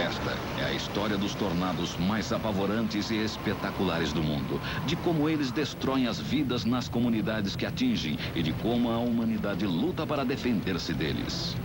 Esta é a história dos tornados mais apavorantes e espetaculares do mundo. De como eles destroem as vidas nas comunidades que atingem e de como a humanidade luta para defender-se deles.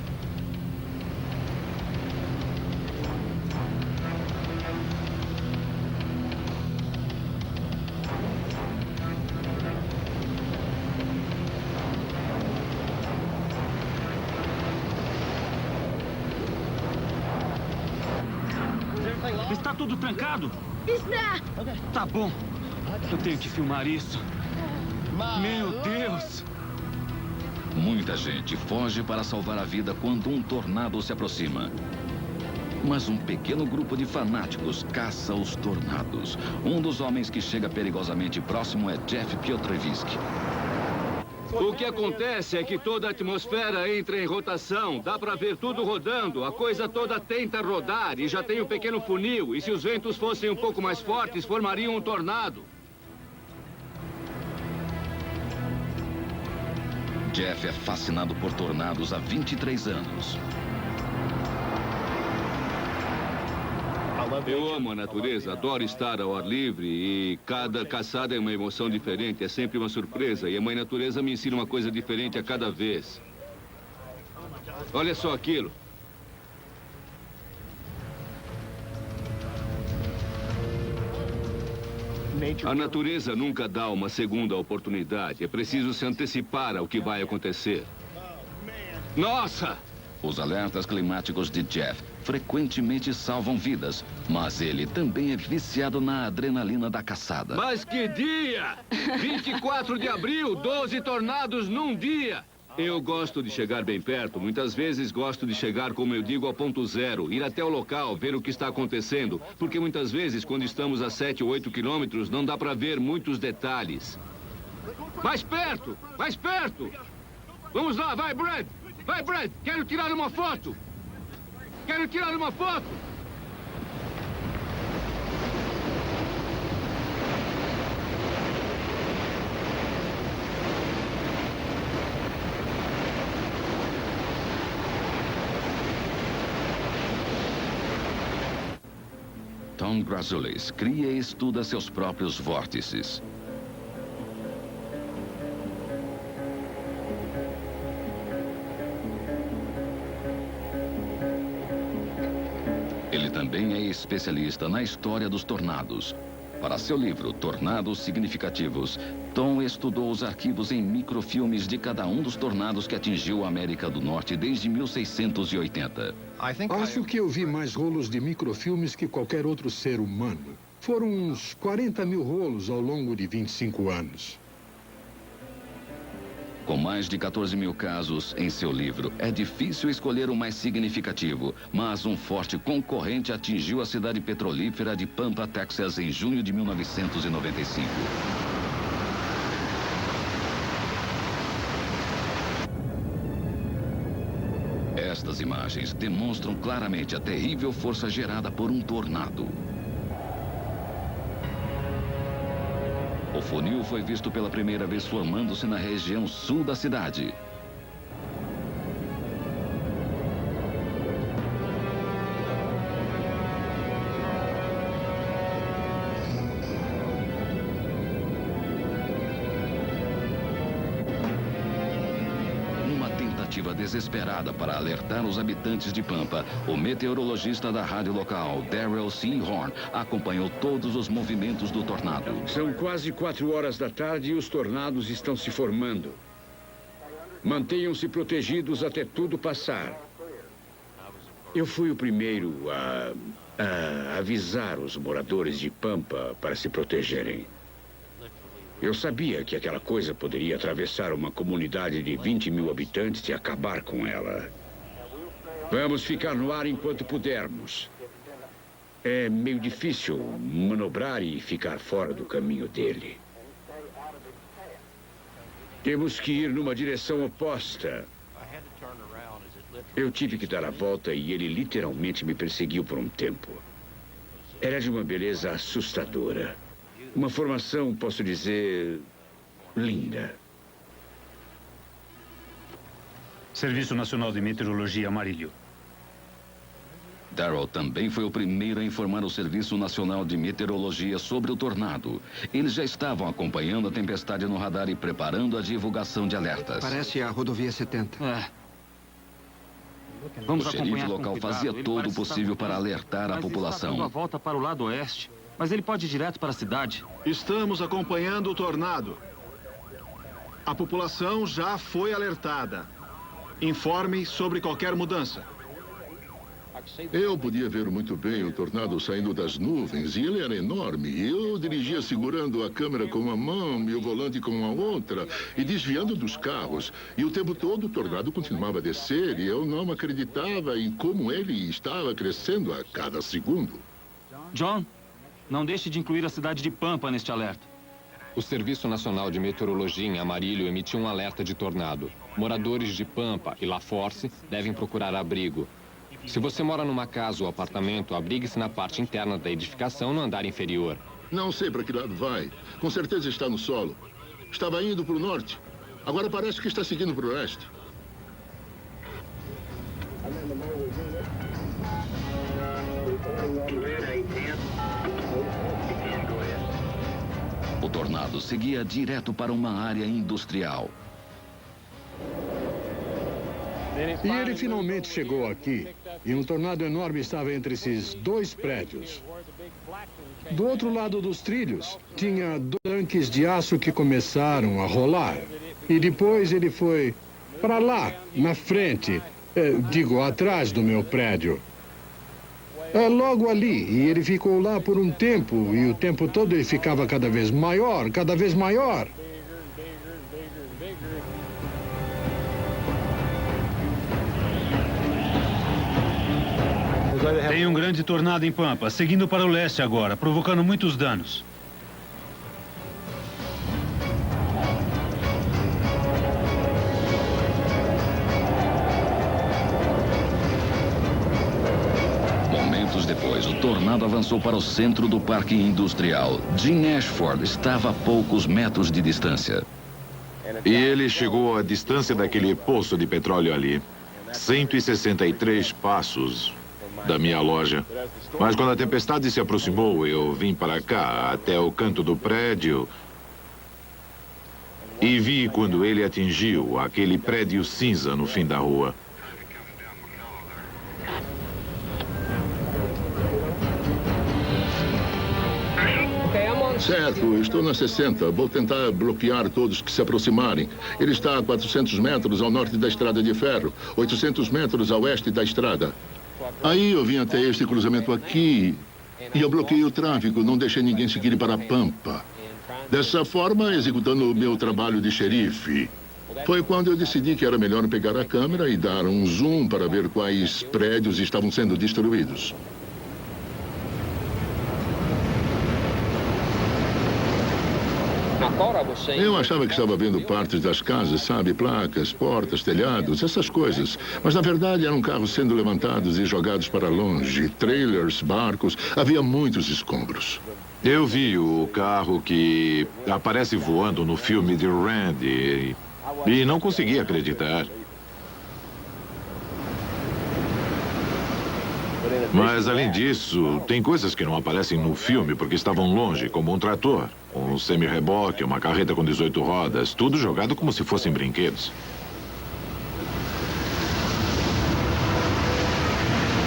Está tudo trancado? Está! Tá bom. Eu tenho que filmar isso. Meu Deus! Muita gente foge para salvar a vida quando um tornado se aproxima. Mas um pequeno grupo de fanáticos caça os tornados. Um dos homens que chega perigosamente próximo é Jeff Piotrowski. O que acontece é que toda a atmosfera entra em rotação. Dá para ver tudo rodando. A coisa toda tenta rodar e já tem um pequeno funil. E se os ventos fossem um pouco mais fortes, formariam um tornado. Jeff é fascinado por tornados há 23 anos. Eu amo a natureza, adoro estar ao ar livre e cada caçada é uma emoção diferente, é sempre uma surpresa. E a mãe natureza me ensina uma coisa diferente a cada vez. Olha só aquilo. A natureza nunca dá uma segunda oportunidade. É preciso se antecipar ao que vai acontecer. Nossa! Os alertas climáticos de Jeff frequentemente salvam vidas, mas ele também é viciado na adrenalina da caçada. Mas que dia! 24 de abril, 12 tornados num dia! Eu gosto de chegar bem perto. Muitas vezes gosto de chegar, como eu digo, ao ponto zero. Ir até o local, ver o que está acontecendo. Porque muitas vezes, quando estamos a 7 ou 8 quilômetros, não dá para ver muitos detalhes. Mais perto! Mais perto! Vamos lá, vai, Brad! Vai, Brad! Quero tirar uma foto! Quero tirar uma foto! Tom Grazoulis cria e estuda seus próprios vórtices. Ele também é especialista na história dos tornados. Para seu livro Tornados Significativos, Tom estudou os arquivos em microfilmes de cada um dos tornados que atingiu a América do Norte desde 1680. Acho que eu vi mais rolos de microfilmes que qualquer outro ser humano. Foram uns 40 mil rolos ao longo de 25 anos. Com mais de 14 mil casos em seu livro, é difícil escolher o mais significativo, mas um forte concorrente atingiu a cidade petrolífera de Pampa, Texas, em junho de 1995. Estas imagens demonstram claramente a terrível força gerada por um tornado. O funil foi visto pela primeira vez formando-se na região sul da cidade. Numa tentativa desesperada para alertar os habitantes de Pampa, o meteorologista da rádio local, Darrell C. Horn, acompanhou todos os movimentos do tornado. São quase 4 horas da tarde e os tornados estão se formando. Mantenham-se protegidos até tudo passar. Eu fui o primeiro a avisar os moradores de Pampa para se protegerem. Eu sabia que aquela coisa poderia atravessar uma comunidade de 20 mil habitantes e acabar com ela. Vamos ficar no ar enquanto pudermos. É meio difícil manobrar e ficar fora do caminho dele. Temos que ir numa direção oposta. Eu tive que dar a volta e ele literalmente me perseguiu por um tempo. Era de uma beleza assustadora. Uma formação, posso dizer, linda. Serviço Nacional de Meteorologia Amarillo. Darrell também foi o primeiro a informar o Serviço Nacional de Meteorologia sobre o tornado. Eles já estavam acompanhando a tempestade no radar e preparando a divulgação de alertas. Parece a rodovia 70. Vamos O xerife acompanhar com local cuidado. fazia Ele todo o parece possível estar para voltando, alertar a mas está população. dando a volta para o lado oeste. Mas ele pode ir direto para a cidade. Estamos acompanhando o tornado. A população já foi alertada. Informe sobre qualquer mudança. Eu podia ver muito bem o tornado saindo das nuvens e ele era enorme. Eu dirigia segurando a câmera com uma mão e o volante com a outra e desviando dos carros. E o tempo todo o tornado continuava a descer e eu não acreditava em como ele estava crescendo a cada segundo. John, não deixe de incluir a cidade de Pampa neste alerta. O Serviço Nacional de Meteorologia em Amarillo emitiu um alerta de tornado. Moradores de Pampa e La Force devem procurar abrigo. Se você mora numa casa ou apartamento, abrigue-se na parte interna da edificação no andar inferior. Não sei para que lado vai. Com certeza está no solo. Estava indo para o norte. Agora parece que está seguindo para o oeste. O tornado seguia direto para uma área industrial. E ele finalmente chegou aqui. E um tornado enorme estava entre esses dois prédios. Do outro lado dos trilhos, tinha tanques de aço que começaram a rolar. E depois ele foi para lá, na frente. Atrás do meu prédio. Logo ali. E ele ficou lá por um tempo. E o tempo todo ele ficava cada vez maior, cada vez maior. Tem um grande tornado em Pampa, seguindo para o leste agora, provocando muitos danos. Momentos depois, o tornado avançou para o centro do parque industrial. Jim Ashford estava a poucos metros de distância. E ele chegou à distância daquele poço de petróleo ali. 163 passos da minha loja. Mas quando a tempestade se aproximou, eu vim para cá, até o canto do prédio. E vi quando ele atingiu aquele prédio cinza no fim da rua. Certo, estou na 60. Vou tentar bloquear todos que se aproximarem. Ele está a 400 metros ao norte da estrada de ferro, 800 metros a oeste da estrada. Aí eu vim até este cruzamento aqui e eu bloqueei o tráfego, não deixei ninguém seguir para a Pampa. Dessa forma, executando o meu trabalho de xerife. Foi quando eu decidi que era melhor pegar a câmera e dar um zoom para ver quais prédios estavam sendo destruídos. Eu achava que estava vendo partes das casas, sabe? Placas, portas, telhados, essas coisas. Mas, na verdade, eram carros sendo levantados e jogados para longe. Trailers, barcos, havia muitos escombros. Eu vi o carro que aparece voando no filme de Randy e não consegui acreditar. Mas, além disso, tem coisas que não aparecem no filme porque estavam longe, como um trator, um semi-reboque, uma carreta com 18 rodas, tudo jogado como se fossem brinquedos.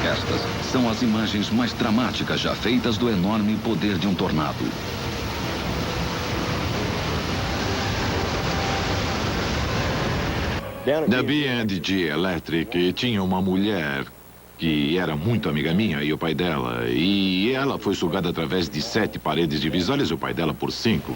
Estas são as imagens mais dramáticas já feitas do enorme poder de um tornado. Na B&G Electric tinha uma mulher que era muito amiga minha e o pai dela. E ela foi sugada através de 7 paredes divisórias e o pai dela por 5.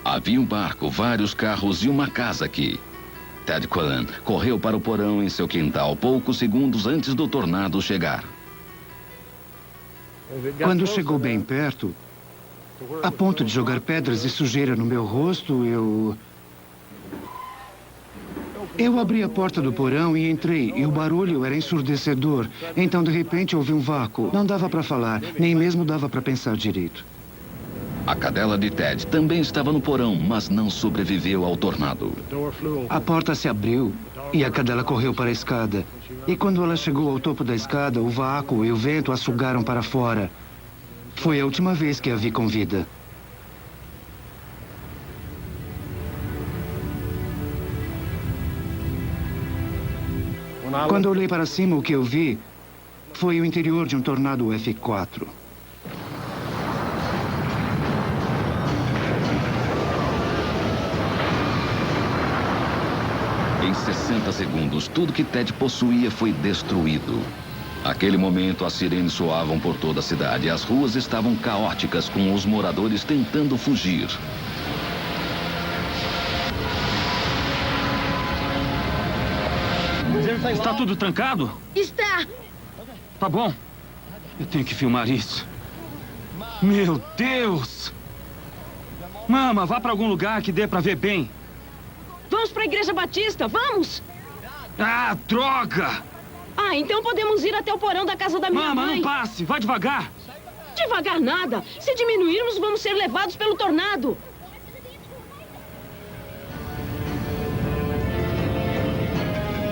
Havia um barco, vários carros e uma casa aqui. Ted Cullen correu para o porão em seu quintal poucos segundos antes do tornado chegar. Quando chegou bem perto, a ponto de jogar pedras e sujeira no meu rosto, eu abri a porta do porão e entrei, e o barulho era ensurdecedor. Então, de repente, houve um vácuo. Não dava para falar, nem mesmo dava para pensar direito. A cadela de Ted também estava no porão, mas não sobreviveu ao tornado. A porta se abriu e a cadela correu para a escada. E quando ela chegou ao topo da escada, o vácuo e o vento a sugaram para fora. Foi a última vez que a vi com vida. Quando olhei para cima, o que eu vi foi o interior de um tornado F4. Em 60 segundos, tudo que Ted possuía foi destruído. Naquele momento, as sirenes soavam por toda a cidade e as ruas estavam caóticas, com os moradores tentando fugir. Está tudo trancado? Está! Tá bom. Eu tenho que filmar isso. Meu Deus! Mama, vá para algum lugar que dê para ver bem. Vamos para a Igreja Batista, vamos! Ah, droga! Ah, então podemos ir até o porão da casa da minha mãe. mãe. Não passe, vai devagar. Devagar nada. Se diminuirmos, vamos ser levados pelo tornado.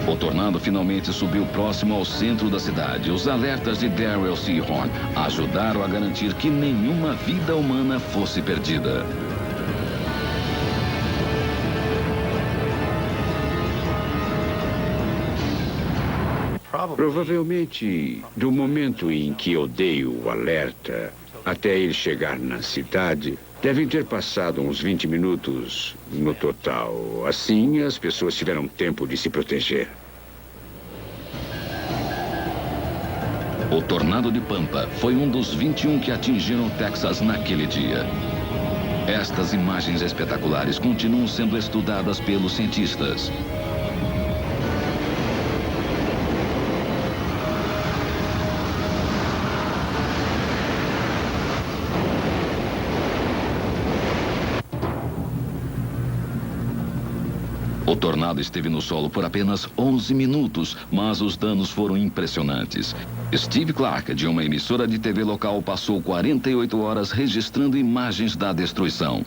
O tornado finalmente subiu próximo ao centro da cidade. Os alertas de Darrell Seahorn ajudaram a garantir que nenhuma vida humana fosse perdida. Provavelmente, do momento em que eu dei o alerta até ele chegar na cidade, devem ter passado uns 20 minutos no total. Assim, as pessoas tiveram tempo de se proteger. O tornado de Pampa foi um dos 21 que atingiram o Texas naquele dia. Estas imagens espetaculares continuam sendo estudadas pelos cientistas. O tornado esteve no solo por apenas 11 minutos, mas os danos foram impressionantes. Steve Clark, de uma emissora de TV local, passou 48 horas registrando imagens da destruição.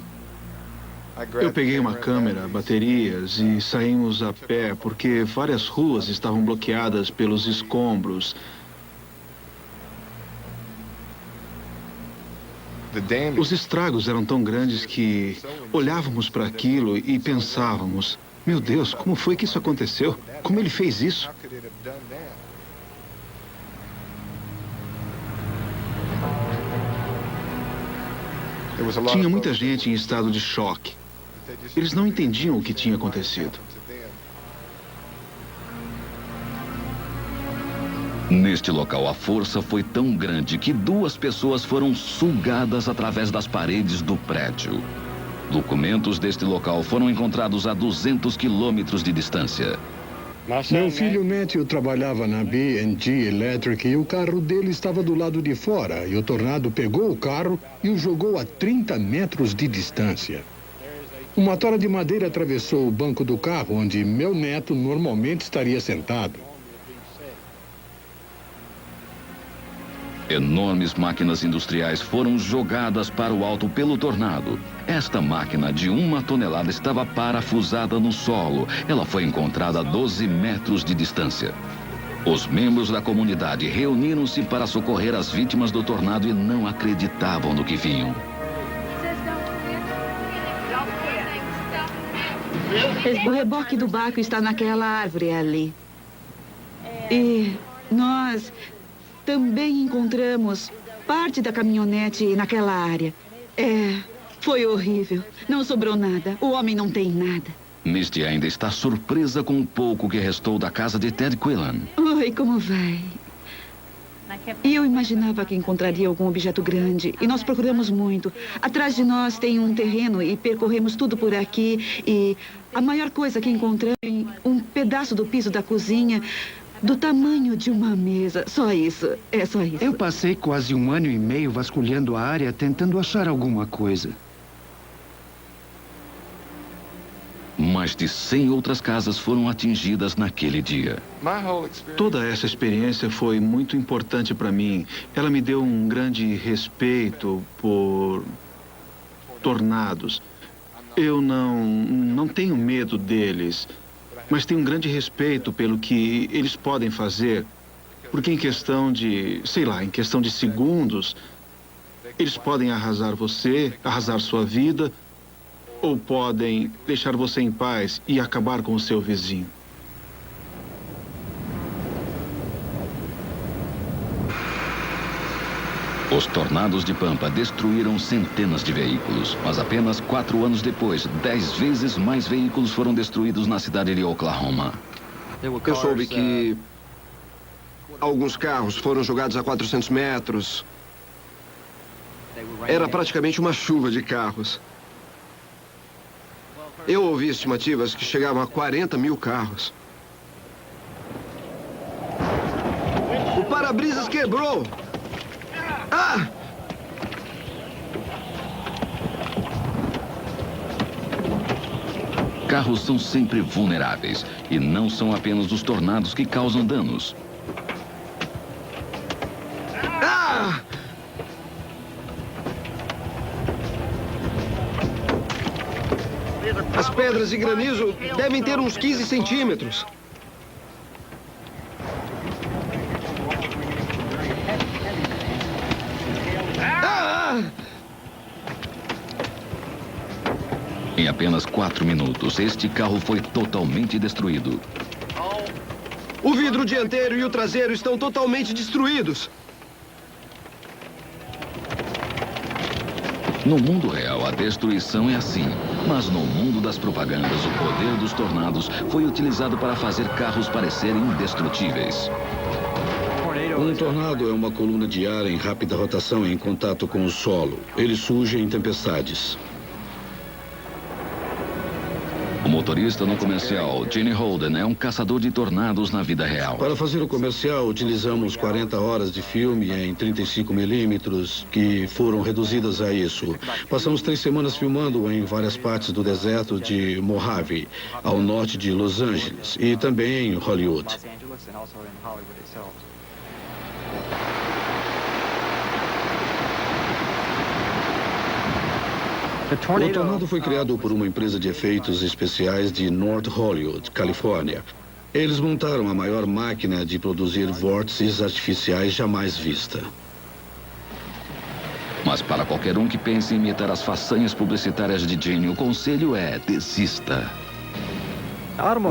Eu peguei uma câmera, baterias e saímos a pé porque várias ruas estavam bloqueadas pelos escombros. Os estragos eram tão grandes que olhávamos para aquilo e pensávamos: meu Deus, como foi que isso aconteceu? Como ele fez isso? Tinha muita gente em estado de choque. Eles não entendiam o que tinha acontecido. Neste local, a força foi tão grande que 2 pessoas foram sugadas através das paredes do prédio. Documentos deste local foram encontrados a 200 quilômetros de distância. Meu filho Matthew trabalhava na B&G Electric e o carro dele estava do lado de fora. E o tornado pegou o carro e o jogou a 30 metros de distância. Uma tora de madeira atravessou o banco do carro, onde meu neto normalmente estaria sentado. Enormes máquinas industriais foram jogadas para o alto pelo tornado. Esta máquina de 1 tonelada estava parafusada no solo. Ela foi encontrada a 12 metros de distância. Os membros da comunidade reuniram-se para socorrer as vítimas do tornado e não acreditavam no que viam. O reboque do barco está naquela árvore ali. E nós também encontramos parte da caminhonete naquela área. Foi horrível. Não sobrou nada. O homem não tem nada. Misty ainda está surpresa com o pouco que restou da casa de Ted Quillan. Oi, como vai? E eu imaginava que encontraria algum objeto grande. E nós procuramos muito. Atrás de nós tem um terreno e percorremos tudo por aqui. E a maior coisa que encontramos é um pedaço do piso da cozinha do tamanho de uma mesa. Só isso. É só isso. Eu passei quase 1 ano e meio vasculhando a área, tentando achar alguma coisa. Mais de 100 outras casas foram atingidas naquele dia. Toda essa experiência foi muito importante para mim. Ela me deu um grande respeito por tornados. Eu não tenho medo deles, mas tenho um grande respeito pelo que eles podem fazer. Porque em questão de, em questão de segundos, eles podem arrasar você, arrasar sua vida, ou podem deixar você em paz e acabar com o seu vizinho. Os tornados de Pampa destruíram centenas de veículos, mas apenas 4 anos depois, 10 vezes mais veículos foram destruídos na cidade de Oklahoma. Eu soube que alguns carros foram jogados a 400 metros. Era praticamente uma chuva de carros. Eu ouvi estimativas que chegavam a 40 mil carros. O para-brisas quebrou! Ah! Carros são sempre vulneráveis e não são apenas os tornados que causam danos. Ah! As pedras de granizo devem ter uns 15 centímetros. Em apenas 4 minutos, este carro foi totalmente destruído. O vidro dianteiro e o traseiro estão totalmente destruídos. No mundo real, a destruição é assim. Mas no mundo das propagandas, o poder dos tornados foi utilizado para fazer carros parecerem indestrutíveis. Um tornado é uma coluna de ar em rápida rotação em contato com o solo. Ele surge em tempestades. O motorista no comercial, Gene Holden, é um caçador de tornados na vida real. Para fazer o comercial, utilizamos 40 horas de filme em 35 milímetros, que foram reduzidas a isso. Passamos 3 semanas filmando em várias partes do deserto de Mojave, ao norte de Los Angeles, e também em Hollywood. O tornado foi criado por uma empresa de efeitos especiais de North Hollywood, Califórnia. Eles montaram a maior máquina de produzir vórtices artificiais jamais vista. Mas para qualquer um que pense em imitar as façanhas publicitárias de Gene, o conselho é: desista.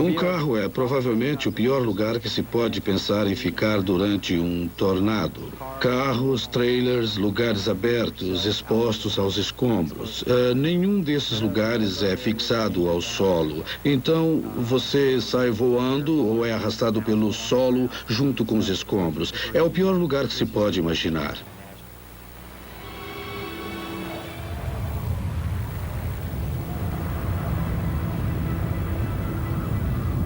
Um carro é provavelmente o pior lugar que se pode pensar em ficar durante um tornado. Carros, trailers, lugares abertos, expostos aos escombros. Nenhum desses lugares é fixado ao solo. Então, você sai voando ou é arrastado pelo solo junto com os escombros. É o pior lugar que se pode imaginar.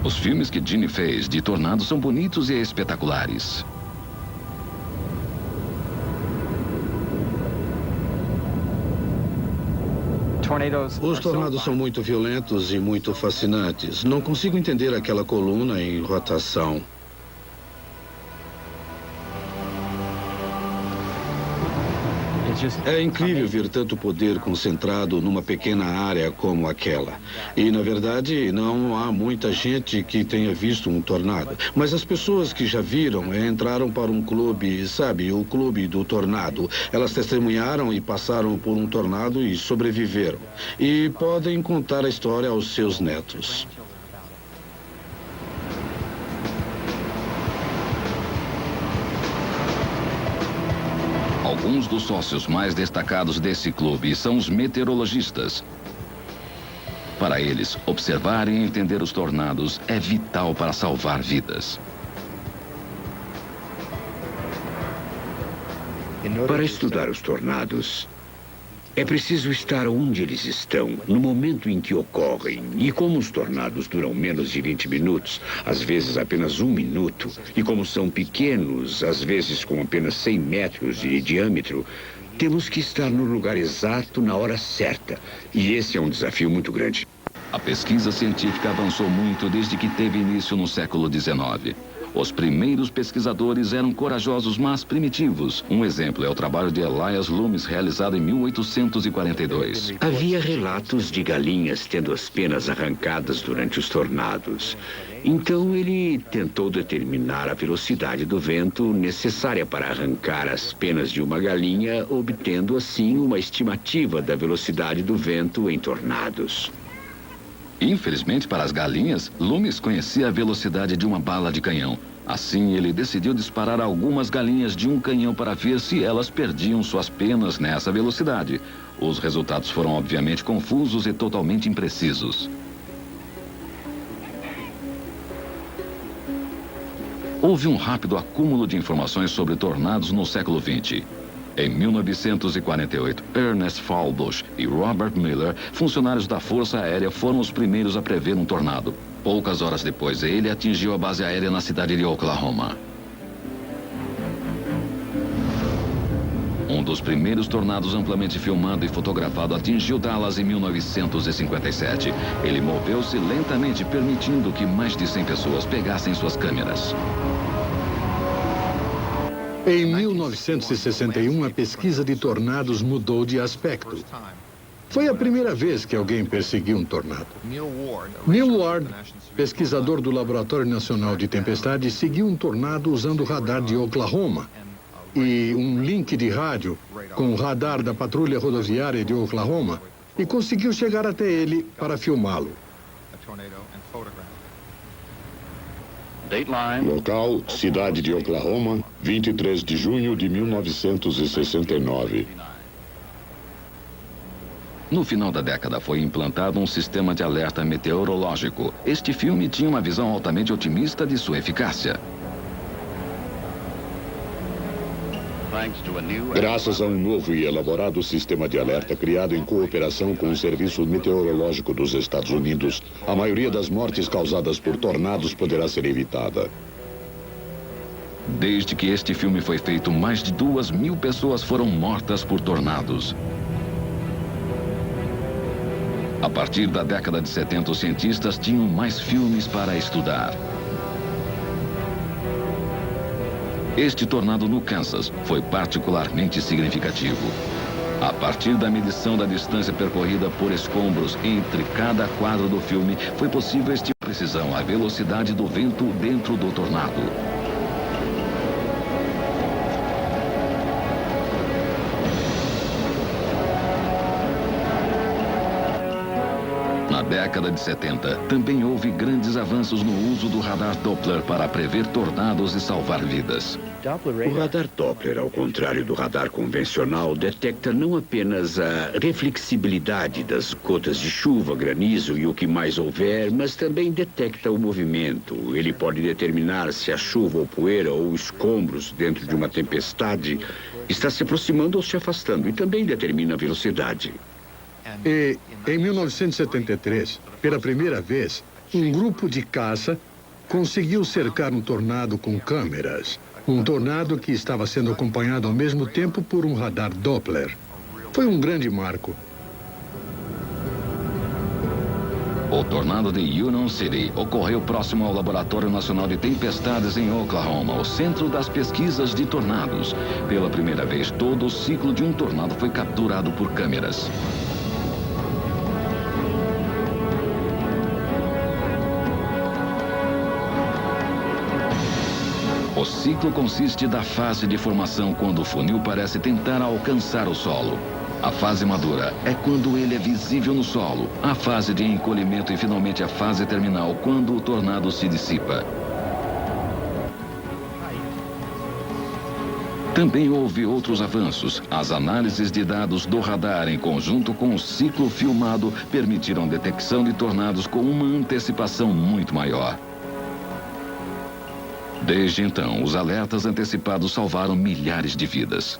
Os filmes que Gene fez de tornados são bonitos e espetaculares. Os tornados são muito violentos e muito fascinantes. Não consigo entender aquela coluna em rotação. É incrível ver tanto poder concentrado numa pequena área como aquela. E, na verdade, não há muita gente que tenha visto um tornado. Mas as pessoas que já viram entraram para um clube, sabe, o clube do tornado. Elas testemunharam e passaram por um tornado e sobreviveram. E podem contar a história aos seus netos. Alguns dos sócios mais destacados desse clube são os meteorologistas. Para eles, observar e entender os tornados é vital para salvar vidas. Para estudar os tornados, é preciso estar onde eles estão, no momento em que ocorrem. E como os tornados duram menos de 20 minutos, às vezes apenas 1 minuto, e como são pequenos, às vezes com apenas 100 metros de diâmetro, temos que estar no lugar exato na hora certa. E esse é um desafio muito grande. A pesquisa científica avançou muito desde que teve início no século XIX. Os primeiros pesquisadores eram corajosos, mas primitivos. Um exemplo é o trabalho de Elias Loomis, realizado em 1842. Havia relatos de galinhas tendo as penas arrancadas durante os tornados. Então ele tentou determinar a velocidade do vento necessária para arrancar as penas de uma galinha, obtendo assim uma estimativa da velocidade do vento em tornados. Infelizmente para as galinhas, Loomis conhecia a velocidade de uma bala de canhão. Assim, ele decidiu disparar algumas galinhas de um canhão para ver se elas perdiam suas penas nessa velocidade. Os resultados foram obviamente confusos e totalmente imprecisos. Houve um rápido acúmulo de informações sobre tornados no século XX. Em 1948, Ernest Fallbush e Robert Miller, funcionários da Força Aérea, foram os primeiros a prever um tornado. Poucas horas depois, ele atingiu a base aérea na cidade de Oklahoma. Um dos primeiros tornados amplamente filmado e fotografado atingiu Dallas em 1957. Ele moveu-se lentamente, permitindo que mais de 100 pessoas pegassem suas câmeras. Em 1961, a pesquisa de tornados mudou de aspecto. Foi a primeira vez que alguém perseguiu um tornado. Neil Ward, pesquisador do Laboratório Nacional de Tempestades, seguiu um tornado usando o radar de Oklahoma e um link de rádio com o radar da Patrulha Rodoviária de Oklahoma e conseguiu chegar até ele para filmá-lo. Local, cidade de Oklahoma, 23 de junho de 1969. No final da década foi implantado um sistema de alerta meteorológico. Este filme tinha uma visão altamente otimista de sua eficácia. Graças a um novo e elaborado sistema de alerta criado em cooperação com o Serviço Meteorológico dos Estados Unidos, a maioria das mortes causadas por tornados poderá ser evitada. Desde que este filme foi feito, mais de 2.000 pessoas foram mortas por tornados. A partir da década de 70, os cientistas tinham mais filmes para estudar. Este tornado no Kansas foi particularmente significativo. A partir da medição da distância percorrida por escombros entre cada quadro do filme, foi possível estimar com precisão a velocidade do vento dentro do tornado. Na década de 70, também houve grandes avanços no uso do radar Doppler para prever tornados e salvar vidas. O radar Doppler, ao contrário do radar convencional, detecta não apenas a reflexibilidade das gotas de chuva, granizo e o que mais houver, mas também detecta o movimento. Ele pode determinar se a chuva ou poeira ou escombros dentro de uma tempestade está se aproximando ou se afastando, e também determina a velocidade. E, em 1973, pela primeira vez, um grupo de caça conseguiu cercar um tornado com câmeras. Um tornado que estava sendo acompanhado ao mesmo tempo por um radar Doppler. Foi um grande marco. O tornado de Union City ocorreu próximo ao Laboratório Nacional de Tempestades em Oklahoma, o centro das pesquisas de tornados. Pela primeira vez, todo o ciclo de um tornado foi capturado por câmeras. O ciclo consiste da fase de formação, quando o funil parece tentar alcançar o solo. A fase madura é quando ele é visível no solo. A fase de encolhimento e finalmente a fase terminal, quando o tornado se dissipa. Também houve outros avanços. As análises de dados do radar, em conjunto com o ciclo filmado, permitiram detecção de tornados com uma antecipação muito maior. Desde então, os alertas antecipados salvaram milhares de vidas.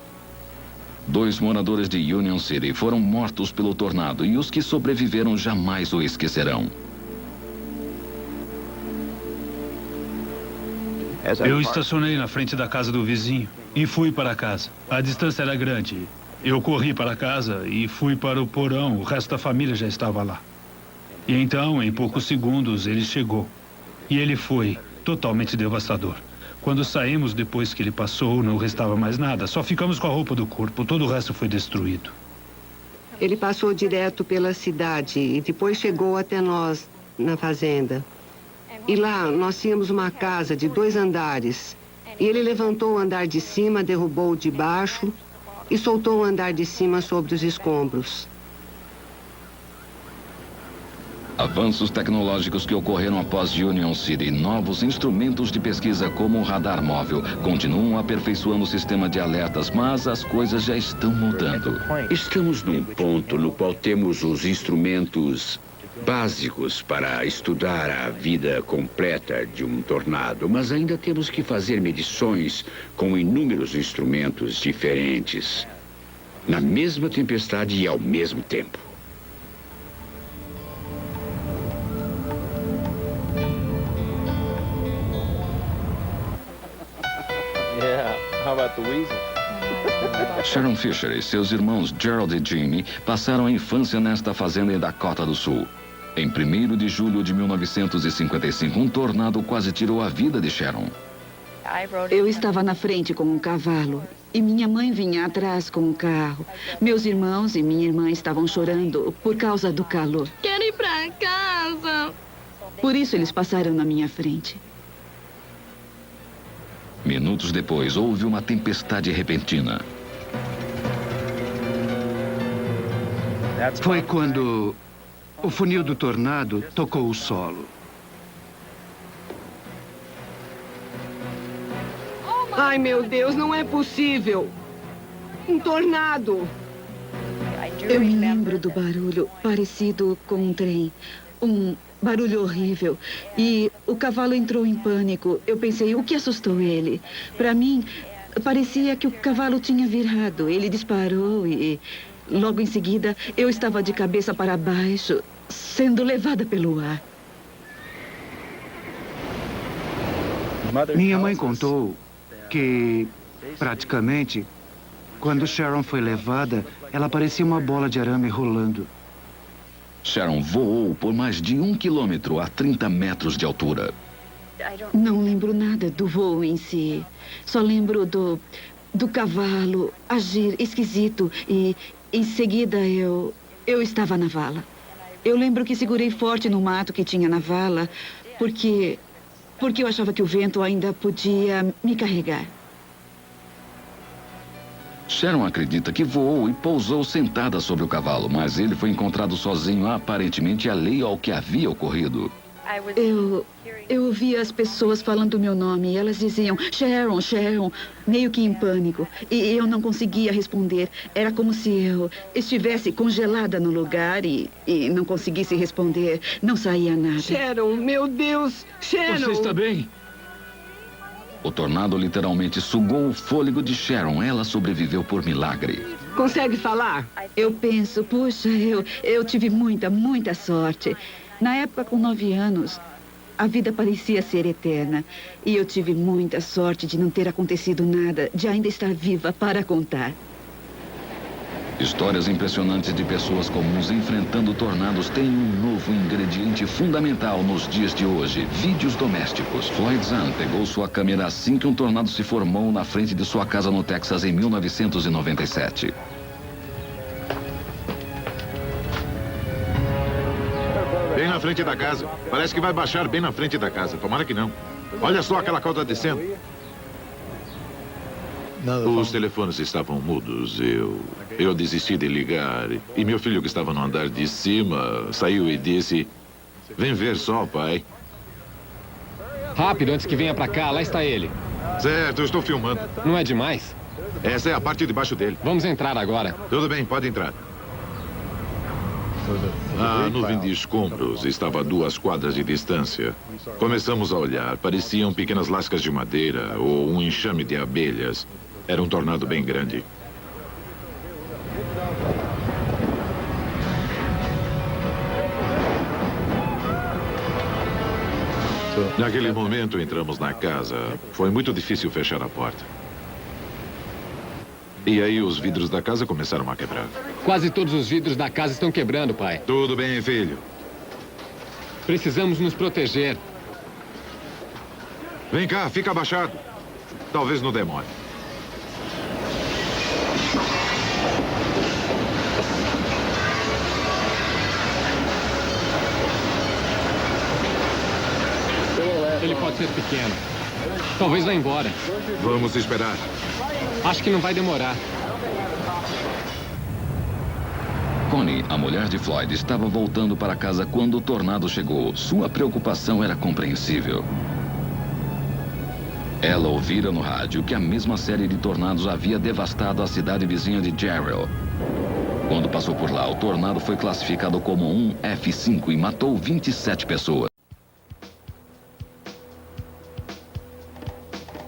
2 moradores de Union City foram mortos pelo tornado e os que sobreviveram jamais o esquecerão. Eu estacionei na frente da casa do vizinho e fui para casa. A distância era grande. Eu corri para casa e fui para o porão. O resto da família já estava lá. E então, em poucos segundos, ele chegou. E ele foi totalmente devastador. Quando saímos depois que ele passou, não restava mais nada. Só ficamos com a roupa do corpo. Todo o resto foi destruído. Ele passou direto pela cidade e depois chegou até nós, na fazenda. E lá nós tínhamos uma casa de 2 andares. E ele levantou o andar de cima, derrubou o de baixo e soltou o andar de cima sobre os escombros. Avanços tecnológicos que ocorreram após Union City, novos instrumentos de pesquisa como o radar móvel, continuam aperfeiçoando o sistema de alertas, mas as coisas já estão mudando. Estamos num ponto no qual temos os instrumentos básicos para estudar a vida completa de um tornado, mas ainda temos que fazer medições com inúmeros instrumentos diferentes, na mesma tempestade e ao mesmo tempo. Sharon Fisher e seus irmãos Gerald e Jimmy passaram a infância nesta fazenda em Dakota do Sul. Em 1º de julho de 1955, um tornado quase tirou a vida de Sharon. Eu estava na frente com um cavalo e minha mãe vinha atrás com um carro. Meus irmãos e minha irmã estavam chorando por causa do calor. Quero ir pra casa. Por isso eles passaram na minha frente. Minutos depois, houve uma tempestade repentina. Foi quando o funil do tornado tocou o solo. Ai, meu Deus, não é possível! Um tornado! Eu me lembro do barulho parecido com um trem. Um barulho horrível. E o cavalo entrou em pânico. Eu pensei, o que assustou ele? Para mim, parecia que o cavalo tinha virado. Ele disparou e logo em seguida eu estava de cabeça para baixo, sendo levada pelo ar. Minha mãe contou que, praticamente, quando Sharon foi levada, ela parecia uma bola de arame rolando. Sharon voou por mais de 1 quilômetro a 30 metros de altura. Não lembro nada do voo em si. Só lembro do cavalo agir esquisito e, em seguida, eu estava na vala. Eu lembro que segurei forte no mato que tinha na vala, porque eu achava que o vento ainda podia me carregar. Sharon acredita que voou e pousou sentada sobre o cavalo, mas ele foi encontrado sozinho, aparentemente alheio ao que havia ocorrido. Eu ouvia as pessoas falando o meu nome e elas diziam Sharon, Sharon, meio que em pânico. E eu não conseguia responder. Era como se eu estivesse congelada no lugar e não conseguisse responder. Não saía nada. Sharon, meu Deus, Sharon! Você está bem? O tornado literalmente sugou o fôlego de Sharon. Ela sobreviveu por milagre. Consegue falar? Eu penso, puxa, eu tive muita sorte. Na época, com 9 anos, a vida parecia ser eterna. E eu tive muita sorte de não ter acontecido nada, de ainda estar viva para contar. Histórias impressionantes de pessoas comuns enfrentando tornados têm um novo ingrediente fundamental nos dias de hoje: vídeos domésticos. Floyd Zahn pegou sua câmera assim que um tornado se formou na frente de sua casa no Texas em 1997. Bem na frente da casa. Parece que vai baixar bem na frente da casa. Tomara que não. Olha só aquela cauda descendo. Os telefones estavam mudos. Eu desisti de ligar. E meu filho, que estava no andar de cima, saiu e disse: "Vem ver só, pai." Rápido, antes que venha pra cá. Lá está ele. Certo, eu estou filmando. Não é demais? Essa é a parte de baixo dele. Vamos entrar agora. Tudo bem, pode entrar. A nuvem de escombros estava a 2 quadras de distância. Começamos a olhar. Pareciam pequenas lascas de madeira ou um enxame de abelhas. Era um tornado bem grande. Naquele momento, entramos na casa. Foi muito difícil fechar a porta. E aí os vidros da casa começaram a quebrar. Quase todos os vidros da casa estão quebrando, pai. Tudo bem, filho. Precisamos nos proteger. Vem cá, fica abaixado. Talvez não demore. Ele pode ser pequeno. Talvez vá embora. Vamos esperar. Acho que não vai demorar. Connie, a mulher de Floyd, estava voltando para casa quando o tornado chegou. Sua preocupação era compreensível. Ela ouvira no rádio que a mesma série de tornados havia devastado a cidade vizinha de Jarrell. Quando passou por lá, o tornado foi classificado como um F5 e matou 27 pessoas.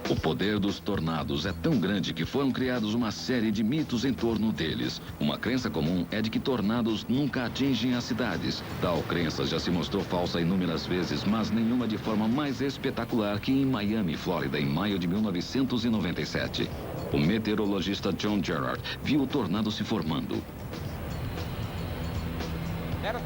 O poder dos tornados é tão grande que foram criados uma série de mitos em torno deles. Uma crença comum é de que tornados nunca atingem as cidades. Tal crença já se mostrou falsa inúmeras vezes, mas nenhuma de forma mais espetacular que em Miami, Flórida, em maio de 1997. O meteorologista John Gerard viu o tornado se formando.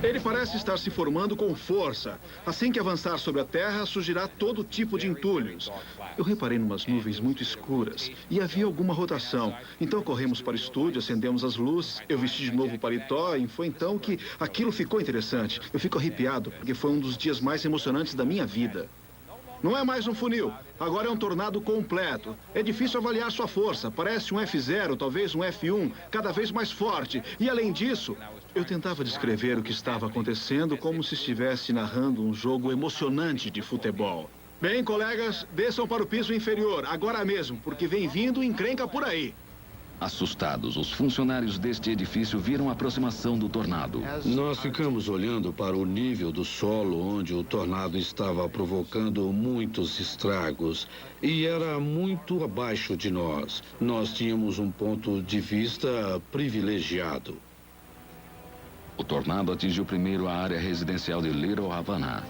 Ele parece estar se formando com força. Assim que avançar sobre a Terra, surgirá todo tipo de entulhos. Eu reparei numas nuvens muito escuras e havia alguma rotação. Então corremos para o estúdio, acendemos as luzes, eu vesti de novo o paletó e foi então que aquilo ficou interessante. Eu fico arrepiado porque foi um dos dias mais emocionantes da minha vida. Não é mais um funil. Agora é um tornado completo. É difícil avaliar sua força. Parece um F0, talvez um F1, cada vez mais forte. E além disso, eu tentava descrever o que estava acontecendo como se estivesse narrando um jogo emocionante de futebol. Bem, colegas, desçam para o piso inferior, agora mesmo, porque vem vindo encrenca por aí. Assustados, os funcionários deste edifício viram a aproximação do tornado. Nós ficamos olhando para o nível do solo onde o tornado estava provocando muitos estragos e era muito abaixo de nós. Nós tínhamos um ponto de vista privilegiado. O tornado atingiu primeiro a área residencial de Little Havana.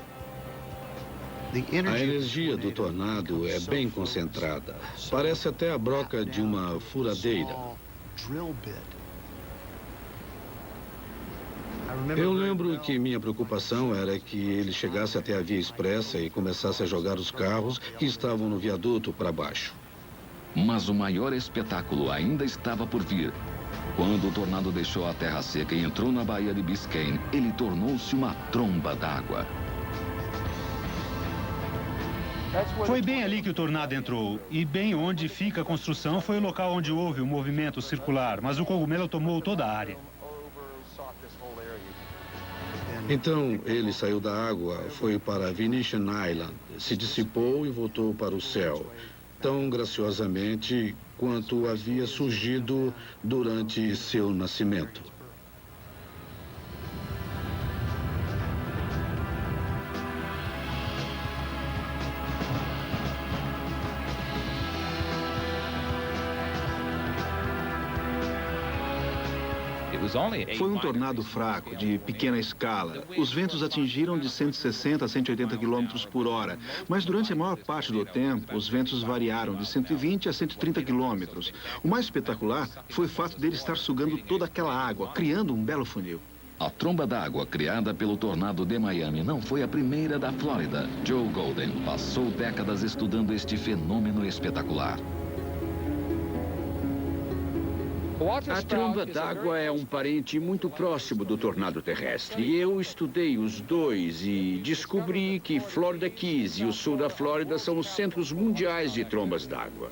A energia do tornado é bem concentrada. Parece até a broca de uma furadeira. Eu lembro que minha preocupação era que ele chegasse até a via expressa e começasse a jogar os carros que estavam no viaduto para baixo. Mas o maior espetáculo ainda estava por vir. Quando o tornado deixou a terra seca e entrou na Baía de Biscayne, ele tornou-se uma tromba d'água. Foi bem ali que o tornado entrou. E bem onde fica a construção foi o local onde houve o movimento circular. Mas o cogumelo tomou toda a área. Então, ele saiu da água, foi para Venetian Island, se dissipou e voltou para o céu. Tão graciosamente quanto havia surgido durante seu nascimento. Foi um tornado fraco, de pequena escala. Os ventos atingiram de 160 a 180 km por hora. Mas durante a maior parte do tempo, os ventos variaram de 120 a 130 km. O mais espetacular foi o fato dele estar sugando toda aquela água, criando um belo funil. A tromba d'água criada pelo tornado de Miami não foi a primeira da Flórida. Joe Golden passou décadas estudando este fenômeno espetacular. A tromba d'água é um parente muito próximo do tornado terrestre. Eu estudei os dois e descobri que Florida Keys e o sul da Flórida são os centros mundiais de trombas d'água.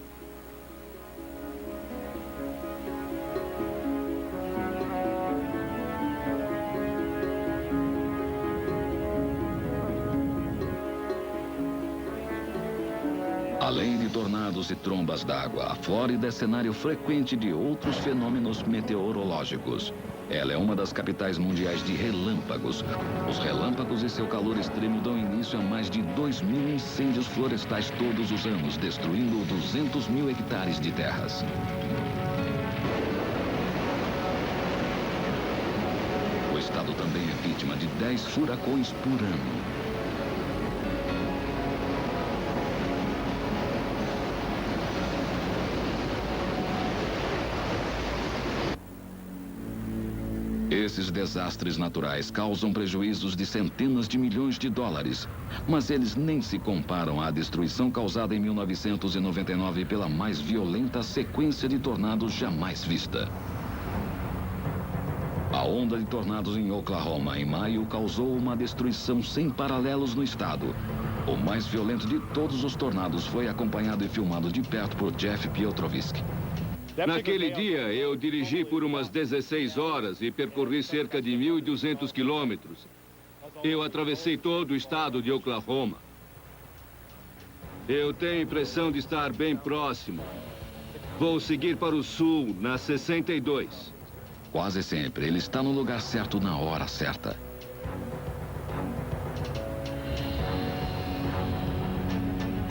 Além de tornados e trombas d'água, a Flórida é cenário frequente de outros fenômenos meteorológicos. Ela é uma das capitais mundiais de relâmpagos. Os relâmpagos e seu calor extremo dão início a mais de 2.000 incêndios florestais todos os anos, destruindo 200 mil hectares de terras. O estado também é vítima de 10 furacões por ano. Esses desastres naturais causam prejuízos de centenas de milhões de dólares, mas eles nem se comparam à destruição causada em 1999 pela mais violenta sequência de tornados jamais vista. A onda de tornados em Oklahoma, em maio, causou uma destruição sem paralelos no estado. O mais violento de todos os tornados foi acompanhado e filmado de perto por Jeff Piotrowski. Naquele dia, eu dirigi por umas 16 horas e percorri cerca de 1.200 quilômetros. Eu atravessei todo o estado de Oklahoma. Eu tenho a impressão de estar bem próximo. Vou seguir para o sul, na 62. Quase sempre, ele está no lugar certo na hora certa.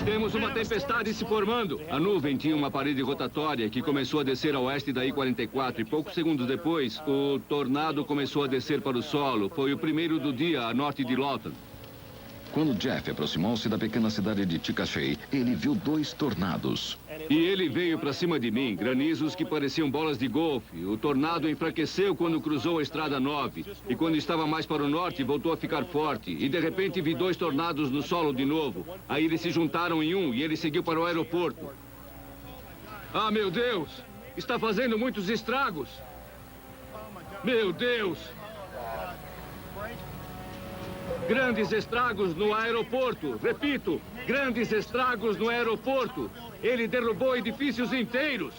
Temos uma tempestade se formando. A nuvem tinha uma parede rotatória que começou a descer a oeste da I-44 e poucos segundos depois, o tornado começou a descer para o solo. Foi o primeiro do dia a norte de Lawton. Quando Jeff aproximou-se da pequena cidade de Chickasha, ele viu 2 tornados. E ele veio para cima de mim, granizos que pareciam bolas de golfe. O tornado enfraqueceu quando cruzou a Estrada 9. E quando estava mais para o norte, voltou a ficar forte. E de repente vi 2 tornados no solo de novo. Aí eles se juntaram em um e ele seguiu para o aeroporto. Ah, meu Deus! Está fazendo muitos estragos! Meu Deus! Grandes estragos no aeroporto. Repito, grandes estragos no aeroporto. Ele derrubou edifícios inteiros.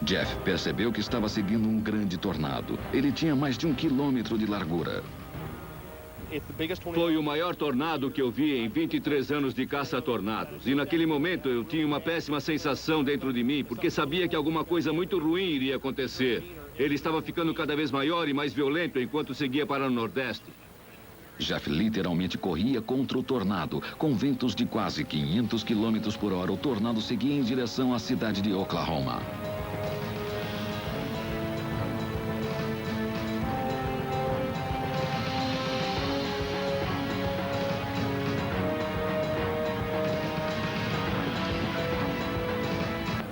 Jeff percebeu que estava seguindo um grande tornado. Ele tinha mais de 1 quilômetro de largura. Foi o maior tornado que eu vi em 23 anos de caça a tornados. E naquele momento eu tinha uma péssima sensação dentro de mim, porque sabia que alguma coisa muito ruim iria acontecer. Ele estava ficando cada vez maior e mais violento enquanto seguia para o nordeste. Jeff literalmente corria contra o tornado. Com ventos de quase 500 quilômetros por hora, o tornado seguia em direção à cidade de Oklahoma.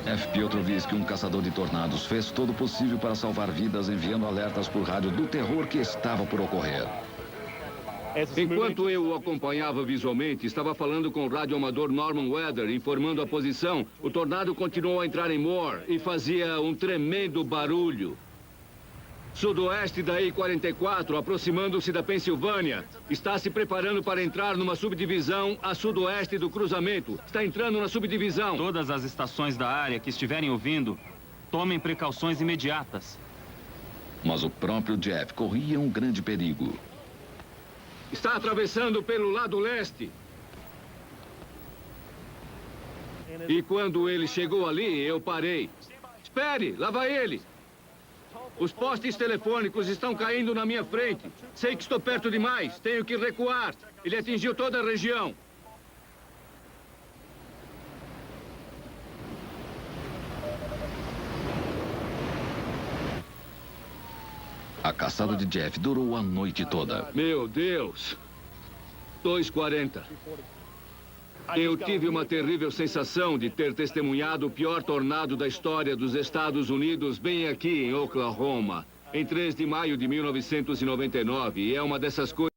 F. Piotrowski, um caçador de tornados, fez todo o possível para salvar vidas, enviando alertas por rádio do terror que estava por ocorrer. Enquanto eu o acompanhava visualmente, estava falando com o radioamador Norman Weather, informando a posição. O tornado continuou a entrar em Moore e fazia um tremendo barulho. Sudoeste da I-44, aproximando-se da Pensilvânia. Está se preparando para entrar numa subdivisão a sudoeste do cruzamento. Está entrando na subdivisão. Todas as estações da área que estiverem ouvindo, tomem precauções imediatas. Mas o próprio Jeff corria um grande perigo. Está atravessando pelo lado leste. E quando ele chegou ali, eu parei. Espere, lá vai ele. Os postes telefônicos estão caindo na minha frente. Sei que estou perto demais. Tenho que recuar. Ele atingiu toda a região. A caçada de Jeff durou a noite toda. Meu Deus. 2:40. Eu tive uma terrível sensação de ter testemunhado o pior tornado da história dos Estados Unidos bem aqui em Oklahoma, em 3 de maio de 1999. E é uma dessas coisas